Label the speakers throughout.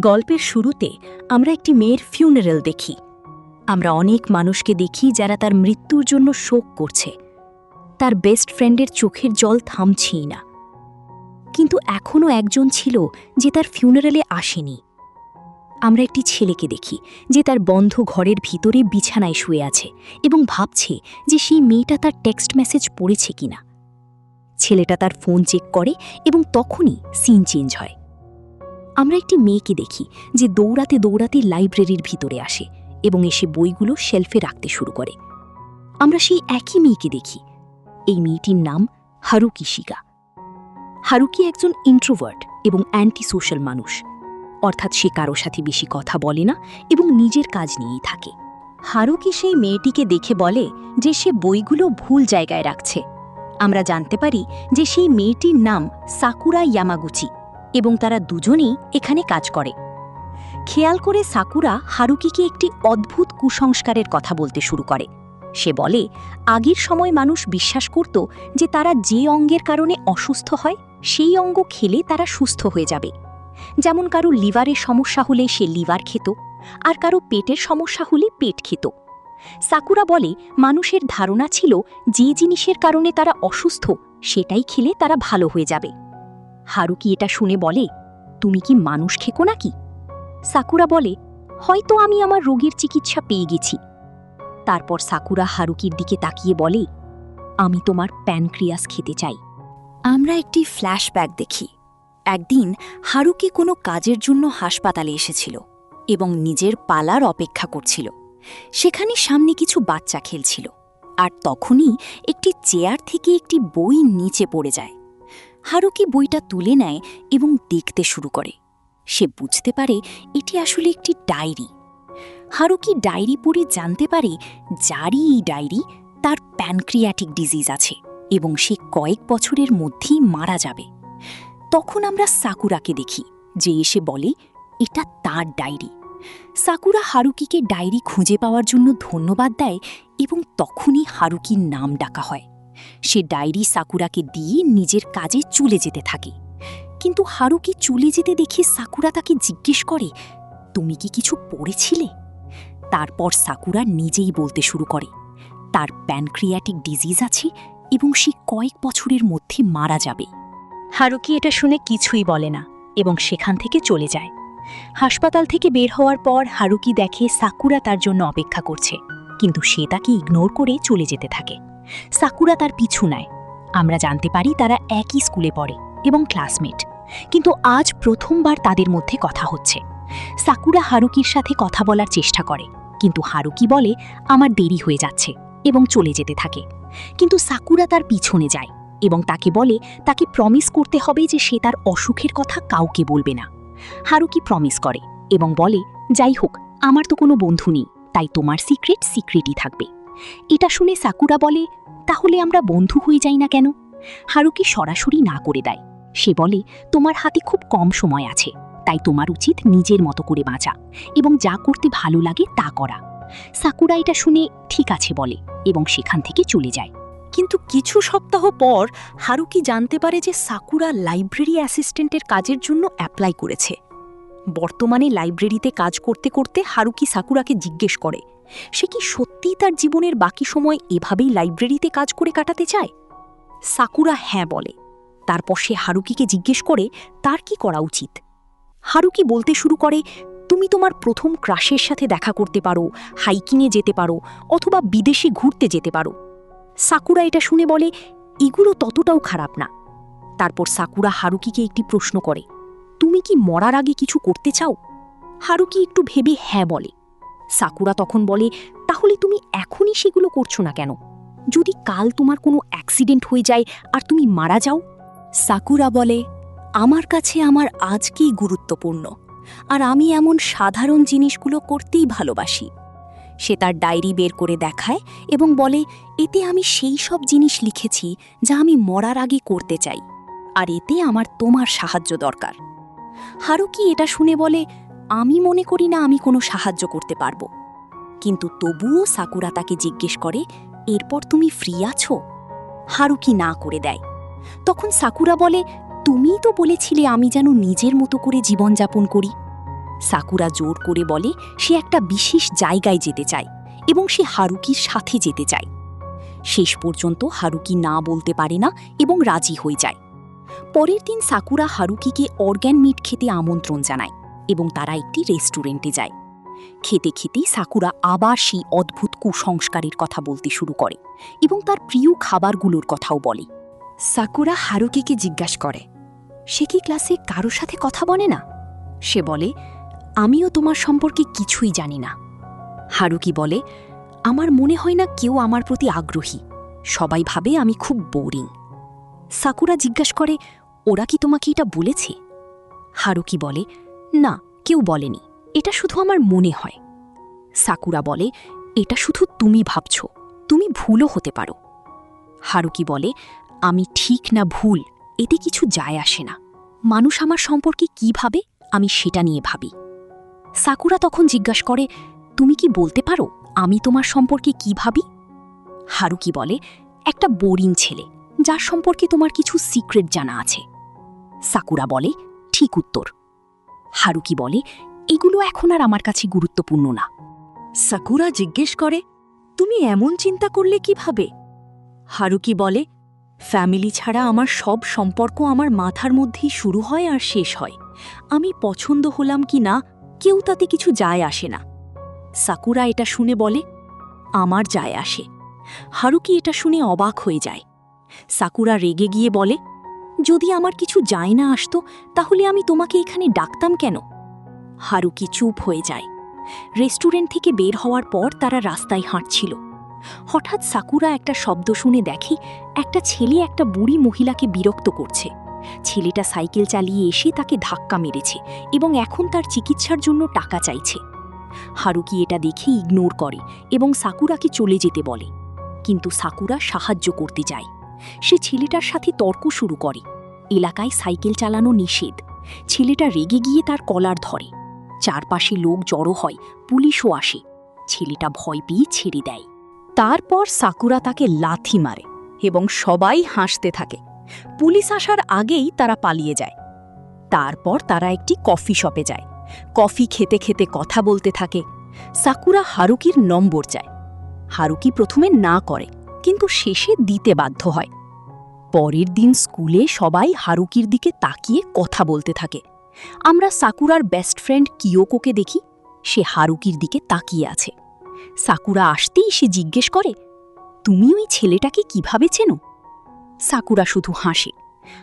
Speaker 1: গল্পের শুরুতে আমরা একটি মেয়ের ফিউনারেল দেখি। আমরা অনেক মানুষকে দেখি যারা তার মৃত্যুর জন্য শোক করছে। তার বেস্ট ফ্রেন্ডের চোখের জল থামছেই না। কিন্তু এখনও একজন ছিল যে তার ফিউনারেলে আসেনি। আমরা একটি ছেলেকে দেখি যে তার বন্ধ ঘরের ভিতরে বিছানায় শুয়ে আছে এবং ভাবছে যে সেই মেয়েটা তার টেক্সট মেসেজ পড়েছে কিনা। ছেলেটা তার ফোন চেক করে এবং তখনই সিন চেঞ্জ হয়। আমরা একটি মেয়েকে দেখি যে দৌড়াতে দৌড়াতে লাইব্রেরির ভিতরে আসে এবং এসে বইগুলো শেলফে রাখতে শুরু করে। আমরা সেই একই মেয়েকে দেখি। এই মেয়েটির নাম হারুকি শিগা। হারুকি একজন ইন্ট্রোভার্ট এবং অ্যান্টি সোশ্যাল মানুষ, অর্থাৎ সে কারো সাথে বেশি কথা বলে না এবং নিজের কাজ নিয়েই থাকে। হারুকি সেই মেয়েটিকে দেখে বলে যে সে বইগুলো ভুল জায়গায় রাখছে। আমরা জানতে পারি যে সেই মেয়েটির নাম সাকুরা ইয়ামাগুচি এবং তারা দুজনেই এখানে কাজ করে। খেয়াল করে সাকুরা হারুকিকে একটি অদ্ভুত কুসংস্কারের কথা বলতে শুরু করে। সে বলে আগের সময় মানুষ বিশ্বাস করত যে তারা যে অঙ্গের কারণে অসুস্থ হয় সেই অঙ্গ খেলে তারা সুস্থ হয়ে যাবে। যেমন কারো লিভারের সমস্যা হলে সে লিভার খেত, আর কারো পেটের সমস্যা হলে পেট খেত। সাকুরা বলে মানুষের ধারণা ছিল যে জিনিসের কারণে তারা অসুস্থ সেটাই খেলে তারা ভালো হয়ে যাবে। হারুকি এটা শুনে বলে, তুমি কি মানুষ খেকো নাকি? সাকুরা বলে, হয়তো আমি আমার রোগের চিকিৎসা পেয়ে গেছি। তারপর সাকুরা হারুকির দিকে তাকিয়ে বলে, আমি তোমার প্যানক্রিয়াস খেতে চাই। আমরা একটি ফ্ল্যাশব্যাক দেখি। একদিন হারুকি কোনো কাজের জন্য হাসপাতালে এসেছিল এবং নিজের পালার অপেক্ষা করছিল। সেখানে সামনে কিছু বাচ্চা খেলছিল, আর তখনই একটি চেয়ার থেকে একটি বই নিচে পড়ে যায়। হারুকি বইটা তুলে নেয় এবং দেখতে শুরু করে। সে বুঝতে পারে এটি আসলে একটি ডায়েরি। হারুকি ডায়েরি পড়ে জানতে পারে যারই এই ডায়েরি তার প্যানক্রিয়াটিক ডিজিজ আছে এবং সে কয়েক বছরের মধ্যেই মারা যাবে। তখন আমরা সাকুরাকে দেখি যে এসে বলে এটা তার ডায়েরি। সাকুরা হারুকিকে ডায়েরি খুঁজে পাওয়ার জন্য ধন্যবাদ দেয় এবং তখনই হারুকির নাম ডাকা হয়। সে ডায়েরি সাকুরাকে দিয়ে নিজের কাজে চলে যেতে থাকে। কিন্তু হারুকি চলে যেতে দেখে সাকুরা তাকে জিজ্ঞেস করে, তুমি কি কিছু পড়েছিলে? তারপর সাকুরা নিজেই বলতে শুরু করে তার প্যানক্রিয়াটিক ডিজিজ আছে এবং সে কয়েক বছরের মধ্যে মারা যাবে। হারুকি এটা শুনে কিছুই বলে না এবং সেখান থেকে চলে যায়। হাসপাতাল থেকে বের হওয়ার পর হারুকি দেখে সাকুরা তার জন্য অপেক্ষা করছে, কিন্তু সে তাকে ইগনোর করে চলে যেতে থাকে। সাকুরা তার পিছু নেয়। আমরা জানতে পারি তারা একই স্কুলে পড়ে এবং ক্লাসমেট, কিন্তু আজ প্রথমবার তাদের মধ্যে কথা হচ্ছে। সাকুরা হারুকির সাথে কথা বলার চেষ্টা করে, কিন্তু হারুকি বলে আমার দেরি হয়ে যাচ্ছে এবং চলে যেতে থাকে। কিন্তু সাকুরা তার পিছনে যায় এবং তাকে বলে তাকে প্রমিস করতে হবে যে সে তার অসুখের কথা কাউকে বলবে না। হারুকি প্রমিস করে এবং বলে, যাই হোক আমার তো কোনো বন্ধু নেই, তাই তোমার সিক্রেট সিক্রেটই থাকবে। এটা শুনে সাকুরা বলে, তাহলে আমরা বন্ধু হয়ে যাই না কেন? হারুকি সরাসরি না করে দেয়। সে বলে, তোমার হাতে খুব কম সময় আছে, তাই তোমার উচিত নিজের মতো করে বাঁচা এবং যা করতে ভালো লাগে তা করা। সাকুরা এটা শুনে ঠিক আছে বলে এবং সেখান থেকে চলে যায়। কিন্তু কিছু সপ্তাহ পর হারুকি জানতে পারে যে সাকুরা লাইব্রেরি অ্যাসিস্ট্যান্টের কাজের জন্য অ্যাপ্লাই করেছে। বর্তমানে লাইব্রেরিতে কাজ করতে করতে হারুকি সাকুরাকে জিজ্ঞেস করে সে কি সত্যিই তার জীবনের বাকি সময় এভাবেই লাইব্রেরিতে কাজ করে কাটাতে চায়। সাকুরা হ্যাঁ বলে। তারপর সে হারুকিকে জিজ্ঞেস করে তার কি করা উচিত। হারুকি বলতে শুরু করে, তুমি তোমার প্রথম ক্রাশের সাথে দেখা করতে পারো, হাইকিংয়ে যেতে পারো, অথবা বিদেশে ঘুরতে যেতে পারো। সাকুরা এটা শুনে বলে, এগুলো ততটাও খারাপ না। তারপর সাকুরা হারুকিকে একটি প্রশ্ন করে, তুমি কি মরার আগে কিছু করতে চাও? হারুকি একটু ভেবে হ্যাঁ বলে। সাকুরা তখন বলে, তাহলে তুমি এখনই সেগুলো করছো না কেন? যদি কাল তোমার কোনো অ্যাক্সিডেন্ট হয়ে যায় আর তুমি মারা যাও? সাকুরা বলে, আমার কাছে আমার আজকেই গুরুত্বপূর্ণ, আর আমি এমন সাধারণ জিনিসগুলো করতেই ভালোবাসি। সে তার ডায়েরি বের করে দেখায় এবং বলে, এতে আমি সেই সব জিনিস লিখেছি যা আমি মরার আগে করতে চাই, আর এতে আমার তোমার সাহায্য দরকার। হারুকি এটা শুনে বলে, আমি মনে করি না আমি কোনো সাহায্য করতে পারবো। কিন্তু তবুও সাকুরা তাকে জিজ্ঞেস করে, এরপর তুমি ফ্রি আছো? হারুকি না করে দেয়। তখন সাকুরা বলে, তুমিই তো বলেছিলে আমি যেন নিজের মতো করে জীবনযাপন করি। সাকুরা জোর করে বলে সে একটা বিশেষ জায়গায় যেতে চায় এবং সে হারুকির সাথে যেতে চায়। শেষ পর্যন্ত হারুকি না বলতে পারে না এবং রাজি হয়ে যায়। পরের দিন সাকুরা হারুকিকে অর্গ্যান মিট খেতে আমন্ত্রণ জানায় এবং তারা একটি রেস্টুরেন্টে যায়। খেতে খেতেই সাকুরা আবার সেই অদ্ভুত কুসংস্কারের কথা বলতে শুরু করে এবং তার প্রিয় খাবারগুলোর কথাও বলে। সাকুরা হারুকিকে জিজ্ঞাসা করে, সে কি ক্লাসে কারোর সাথে কথা বলে না? সে বলে, আমিও তোমার সম্পর্কে কিছুই জানি না। হারুকি বলে, আমার মনে হয় না কেউ আমার প্রতি আগ্রহী, সবাই ভাবে আমি খুব বোরিং। সাকুরা জিজ্ঞাসা করে, ওরা কি তোমাকে এটা বলেছে? হারুকি বলে, না, কেউ বলেনি, এটা শুধু আমার মনে হয়। সাকুরা বলে, এটা শুধু তুমি ভাবছ, তুমি ভুলও হতে পারো। হারুকি বলে, আমি ঠিক না ভুল এতে কিছু যায় আসে না, মানুষ আমার সম্পর্কে কি ভাবে আমি সেটা নিয়ে ভাবি। সাকুরা তখন জিজ্ঞাসা করে, তুমি কি বলতে পারো আমি তোমার সম্পর্কে কি ভাবি? হারুকি বলে, একটা বোরিং ছেলে যার সম্পর্কে তোমার কিছু সিক্রেট জানা আছে। সাকুরা বলে, ঠিক উত্তর। হারুকি বলে, এগুলো এখন আর আমার কাছে গুরুত্বপূর্ণ না। সাকুরা জিজ্ঞেস করে, তুমি এমন চিন্তা করলে কিভাবে? হারুকি বলে, ফ্যামিলি ছাড়া আমার সব সম্পর্ক আমার মাথার মধ্যেই শুরু হয় আর শেষ হয়। আমি পছন্দ হলাম কি না কেউ তাতে কিছু যায় আসে না। সাকুরা এটা শুনে বলে, আমার যায় আসে। হারুকি এটা শুনে অবাক হয়ে যায়। সাকুরা রেগে গিয়ে বলে, যদি আমার কিছু যায় না আসতো তাহলে আমি তোমাকে এখানে ডাকতাম কেন? হারুকি চুপ হয়ে যায়। রেস্টুরেন্ট থেকে বের হওয়ার পর তারা রাস্তায় হাঁটছিল। হঠাৎ সাকুরা একটা শব্দ শুনে দেখে একটা ছেলে একটা বুড়ি মহিলাকে বিরক্ত করছে। ছেলেটা সাইকেল চালিয়ে এসে তাকে ধাক্কা মেরেছে এবং এখন তার চিকিৎসার জন্য টাকা চাইছে। হারুকি এটা দেখে ইগনোর করে এবং সাকুরাকে চলে যেতে বলে, কিন্তু সাকুরা সাহায্য করতে যায়। সে ছেলেটার সাথে তর্ক শুরু করে। এলাকায় সাইকেল চালানো নিষেধ। ছেলেটা রেগে গিয়ে তার কলার ধরে। চারপাশে লোক জড়ো হয়, পুলিশও আসে। ছেলেটা ভয় পেয়ে ছেড়ে দেয়। তারপর সাকুরা তাকে লাথি মারে এবং সবাই হাসতে থাকে। পুলিশ আসার আগেই তারা পালিয়ে যায়। তারপর তারা একটি কফি শপে যায়। কফি খেতে খেতে কথা বলতে থাকে। সাকুরা হারুকির নম্বর চায়। হারুকি প্রথমে না করে, কিন্তু শেষে দিতে বাধ্য হয়। পরের দিন স্কুলে সবাই হারুকির দিকে তাকিয়ে কথা বলতে থাকে। আমরা সাকুরার বেস্ট ফ্রেন্ড কিয়োকোকে দেখি, সে হারুকির দিকে তাকিয়ে আছে। সাকুরা আসতেই সে জিজ্ঞেস করে, তুমি ওই ছেলেটাকে কিভাবে চেনো? সাকুরা শুধু হাসে।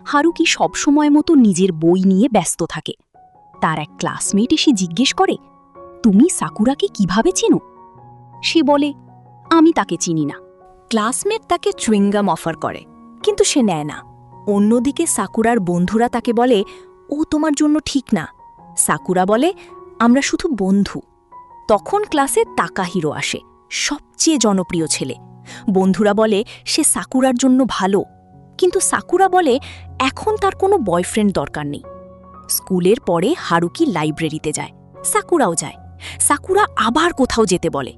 Speaker 1: হারুকি সবসময় মতো নিজের বই নিয়ে ব্যস্ত থাকে। তার এক ক্লাসমেট এসে জিজ্ঞেস করে, তুমি সাকুরাকে কিভাবে চেনো? সে বলে, আমি তাকে চিনি না। ক্লাসমেট তাকে চুইংগাম অফার করে, কিন্তু সে নেয় না। অন্যদিকে সাকুরার বন্ধুরা তাকে বলে, ও তোমার জন্য ঠিক না। সাকুরা বলে, আমরা শুধু বন্ধু। তখন ক্লাসে তাকাহিরো আসে, সবচেয়ে জনপ্রিয় ছেলে। বন্ধুরা বলে সে সাকুরার জন্য ভালো, কিন্তু সাকুরা বলে এখন তার কোনো বয়ফ্রেন্ড দরকার নেই। স্কুলের পরে হারুকি লাইব্রেরিতে যায়, সাকুরাও যায়। সাকুরা আবার কোথাও যেতে বলে,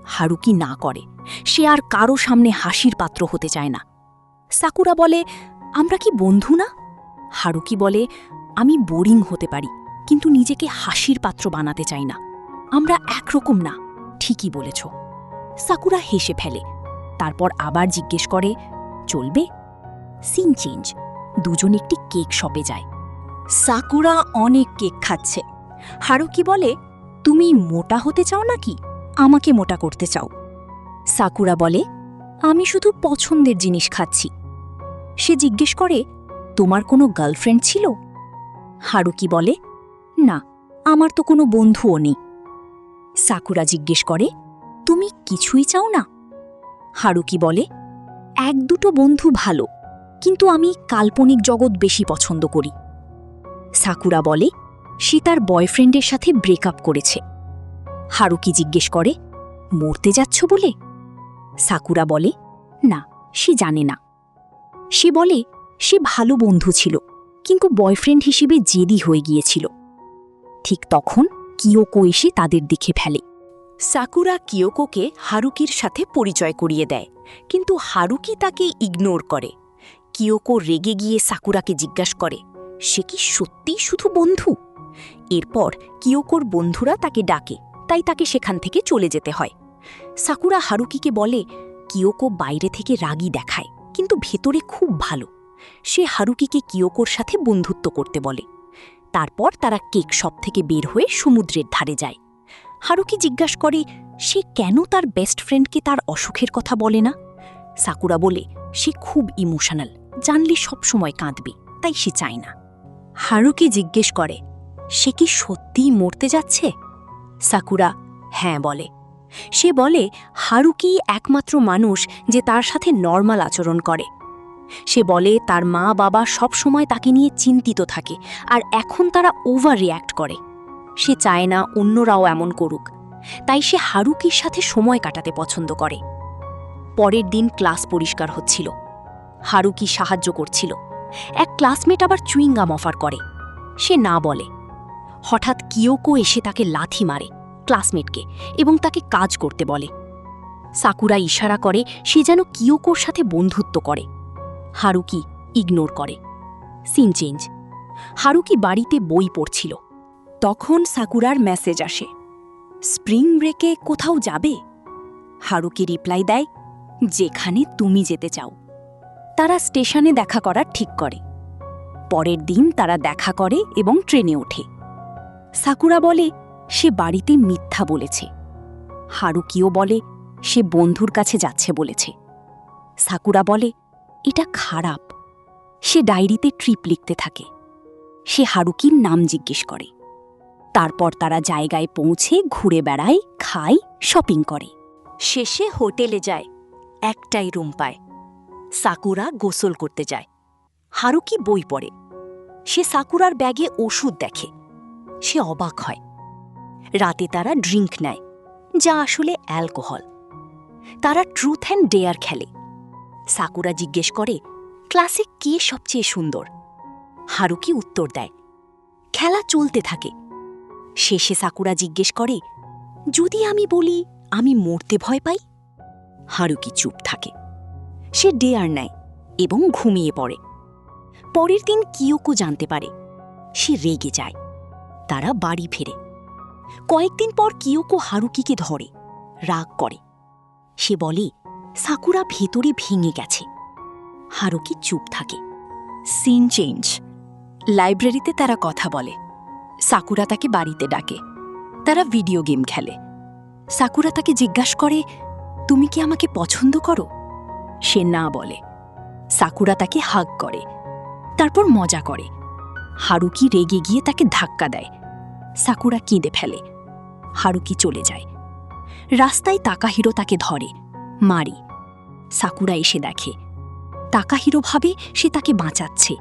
Speaker 1: হারুকি না করে। সে আর কারো সামনে হাসির পাত্র হতে চায় না। সাকুরা বলে, আমরা কি বন্ধু না? হারুকি বলে, আমি বোরিং হতে পারি, কিন্তু নিজেকে হাসির পাত্র বানাতে চাই না। আমরা একরকম না। ঠিকই বলেছ। সাকুরা হেসে ফেলে। তারপর আবার জিজ্ঞেস করে, চলবে? Scene change. দুজন একটি কেক শপে যায়। সাকুরা অনেক কেক খাচ্ছে। হারুকি বলে, তুমি মোটা হতে চাও নাকি আমাকে মোটা করতে চাও? সাকুরা বলে, আমি শুধু পছন্দের জিনিস খাচ্ছি। সে জিজ্ঞেস করে, তোমার কোনো গার্লফ্রেন্ড ছিল? হারুকি বলে, না, আমার তো কোনো বন্ধুও নেই। সাকুরা জিজ্ঞেস করে, তুমি কিছুই চাও না? হারুকি বলে, এক দুটো বন্ধু ভালো, কিন্তু আমি কাল্পনিক জগৎ বেশি পছন্দ করি। সাকুরা বলে, সে তার বয়ফ্রেন্ডের সাথে ব্রেকআপ করেছে। হারুকি জিজ্ঞেস করে, মরতে যাচ্ছ বলে? সাকুরা বলে, না, সে জানে না। সে বলে, সে ভালো বন্ধু ছিল, কিন্তু বয়ফ্রেন্ড হিসেবে জেদি হয়ে গিয়েছিল। ঠিক তখন কিয়োকো এসে তাদের দেখে ফেলে। সাকুরা কিয়োকোকে হারুকির সাথে পরিচয় করিয়ে দেয়, কিন্তু হারুকি তাকে ইগনোর করে। কিয়োকো রেগে গিয়ে সাকুরাকে জিজ্ঞাসা করে, সে কি সত্যিই শুধু বন্ধু? এরপর কিয়োকোর বন্ধুরা তাকে ডাকে, তাই তাকে সেখান থেকে চলে যেতে হয়। সাকুরা হারুকিকে বলে কিয়োকো বাইরে থেকে রাগী দেখায়, কিন্তু ভেতরে খুব ভালো। সে হারুকিকে কিয়োকোর সাথে বন্ধুত্ব করতে বলে। তারপর তারা কেক শপ থেকে বের হয়ে সমুদ্রের ধারে যায়। হারুকি জিজ্ঞাসা করে সে কেন তার বেস্ট ফ্রেন্ডকে তার অসুখের কথা বলে না। সাকুরা বলে সে খুব ইমোশনাল, জানলে সবসময় কাঁদবে, তাই সে চায় না। হারুকি জিজ্ঞেস করে সে কি সত্যিই মরতে যাচ্ছে। সাকুরা হ্যাঁ বলে। সে বলে হারুকি একমাত্র মানুষ যে তার সাথে নর্মাল আচরণ করে। সে বলে তার মা বাবা সব সময় তাকে নিয়ে চিন্তিত থাকে, আর এখন তারা ওভার রিয়্যাক্ট করে। সে চায় না অন্যরাও এমন করুক, তাই সে হারুকির সাথে সময় কাটাতে পছন্দ করে। পরের দিন ক্লাস পরিষ্কার হচ্ছিল। হারুকি সাহায্য করছিল। এক ক্লাসমেট আবার চুইংগাম অফার করে। সে না বলে। হঠাৎ কিয়োকো এসে তাকে লাথি মারে, ক্লাসমেটকে, এবং তাকে কাজ করতে বলে। সাকুরা ইশারা করে সে যেন কিয়োকোর সাথে বন্ধুত্ব করে। হারুকি ইগনোর করে। Scene change. হারুকি বাড়িতে বই পড়ছিল। তখন সাকুরার মেসেজ আসে, স্প্রিং ব্রেকে কোথাও যাবে? হারুকি রিপ্লাই দেয়, যেখানে তুমি যেতে চাও। তারা স্টেশনে দেখা করার ঠিক করে। পরের দিন তারা দেখা করে এবং ট্রেনে ওঠে। সাকুরা বলে সে বাড়িতে মিথ্যা বলেছে। হারুকিও বলে সে বন্ধুর কাছে যাচ্ছে বলেছে। সাকুরা বলে এটা খারাপ। সে ডায়েরিতে ট্রিপ লিখতে থাকে। সে হারুকির নাম জিজ্ঞেস করে। তারপর তারা জায়গায় পৌঁছে ঘুরে বেড়ায়, খায়, শপিং করে। শেষে হোটেলে যায়। একটাই রুম পায়। সাকুরা গোসল করতে যায়। হারুকি বই পড়ে। সে সাকুরার ব্যাগে ওষুধ দেখে। সে অবাক হয়। রাতে তারা ড্রিঙ্ক নেয়, যা আসলে অ্যালকোহল। তারা ট্রুথ অ্যান্ড ডেয়ার খেলে। সাকুরা জিজ্ঞেস করে ক্লাসে কে সবচেয়ে সুন্দর। হারুকি উত্তর দেয়। খেলা চলতে থাকে। শেষে সাকুরা জিজ্ঞেস করে যদি আমি বলি আমি মরতে ভয় পাই। হারুকি চুপ থাকে। সে ডেয়ার নেয় এবং ঘুমিয়ে পড়ে। পরের দিন কিয়োকো জানতে পারে। সে রেগে যায়। তারা বাড়ি ফেরে। কয়েকদিন পর কিয়োকো হারুকিকে ধরে, রাগ করে। সে বলে সাকুরা ভেতরে ভেঙে গেছে। হারুকি চুপ থাকে। Scene change. লাইব্রেরিতে তারা কথা বলে। সাকুরা তাকে বাড়িতে ডাকে। তারা ভিডিও গেম খেলে। সাকুরা তাকে জিজ্ঞাসা করে তুমি কি আমাকে পছন্দ করো? সে না বলে। সাকুরা তাকে হাগ করে, তারপর মজা করে। হারুকি রেগে গিয়ে তাকে ধাক্কা দেয়। সাকুরা কেঁদে ফেলে। হারুকি চলে যায়। রাস্তায় তাকাহিরো তাকে ধরে, মারে। সাকুরা এসে দেখে। তাকাহিরো ভাবে সে তাকে বাঁচাচ্ছে,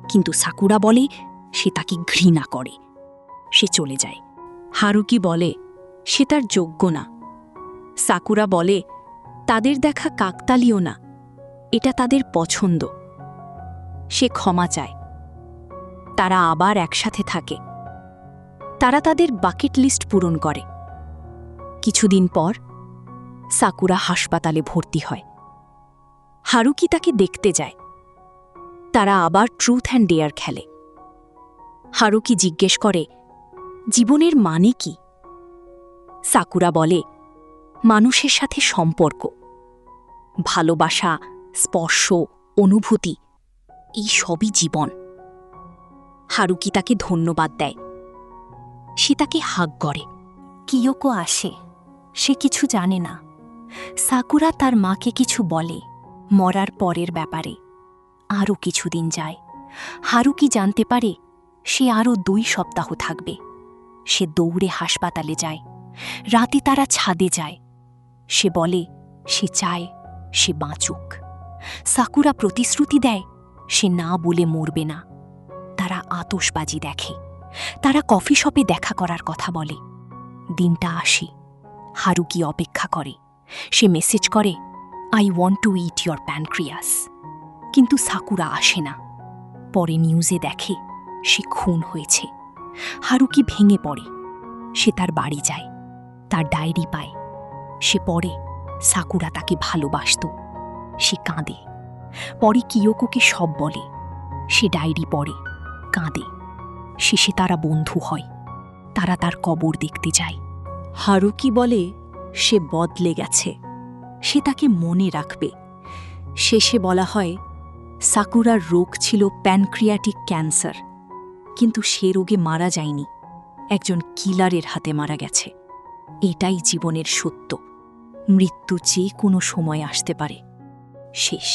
Speaker 1: কিন্তু সাকুরা বলে সে তাকে ঘৃণা করে। সে চলে যায়। হারুকি বলে সে তার যোগ্য না। সাকুরা বলে তাদের দেখা কাকতালীয় না, এটা তাদের পছন্দ। সে ক্ষমা চায়। তারা আবার একসাথে থাকে। তারা তাদের বাকেট লিস্ট পূরণ করে। কিছুদিন পর সাকুরা হাসপাতালে ভর্তি হয়। হারুকি তাকে দেখতে যায়। তারা আবার ট্রুথ অ্যান্ড ডেয়ার খেলে। হারুকি জিজ্ঞেস করে জীবনের মানে কি? সাকুরা বলে মানুষের সাথে সম্পর্ক, ভালোবাসা, স্পর্শ, অনুভূতি, এই সবই জীবন। হারুকি তাকে ধন্যবাদ দেয়। সে তাকে হাগ করে। কিয়োকো আসে। সে কিছু জানে না। সাকুরা তার মাকে কিছু বলে মরার পরের ব্যাপারে। আরও কিছুদিন যায়। হারুকি জানতে পারে সে আরও 2 সপ্তাহ থাকবে। সে দৌড়ে হাসপাতালে যায়। রাতে তারা ছাদে যায়। সে বলে সে চায় সে বাঁচুক। সাকুরা প্রতিশ্রুতি দেয় সে না বলে মরবে না। তারা আতশবাজি দেখে। তারা কফি শপে দেখা করার কথা বলে। দিনটা আসে। হারুকি অপেক্ষা করে। সে মেসেজ করে I want to it your pancreas. কিন্তু সাকুরা আসে না। পরে নিউজে দেখে সে খুন হয়েছে। হারুকি ভেঙে পড়ে। সে তার বাড়ি যায়। তার ডায়েরি পায়। সে পড়ে সাকুরা তাকে ভালোবাসত। সে কাঁদে। পরে কিয়োকোকে সব বলে। সে ডায়েরি পড়ে, কাঁদে। শেষে তারা বন্ধু হয়। তারা তার কবর দেখতে যায়। হারুকি বলে সে বদলে গেছে, সে তাকে মনে রাখবে। শেষে বলা হয় সাকুরার রোগ ছিল প্যানক্রিয়াটিক ক্যান্সার, কিন্তু সে রোগে মারা যায়নি, একজন কিলারের হাতে মারা গেছে। এটাই জীবনের সত্য, মৃত্যু যে কোনো সময় আসতে পারে। শেষ।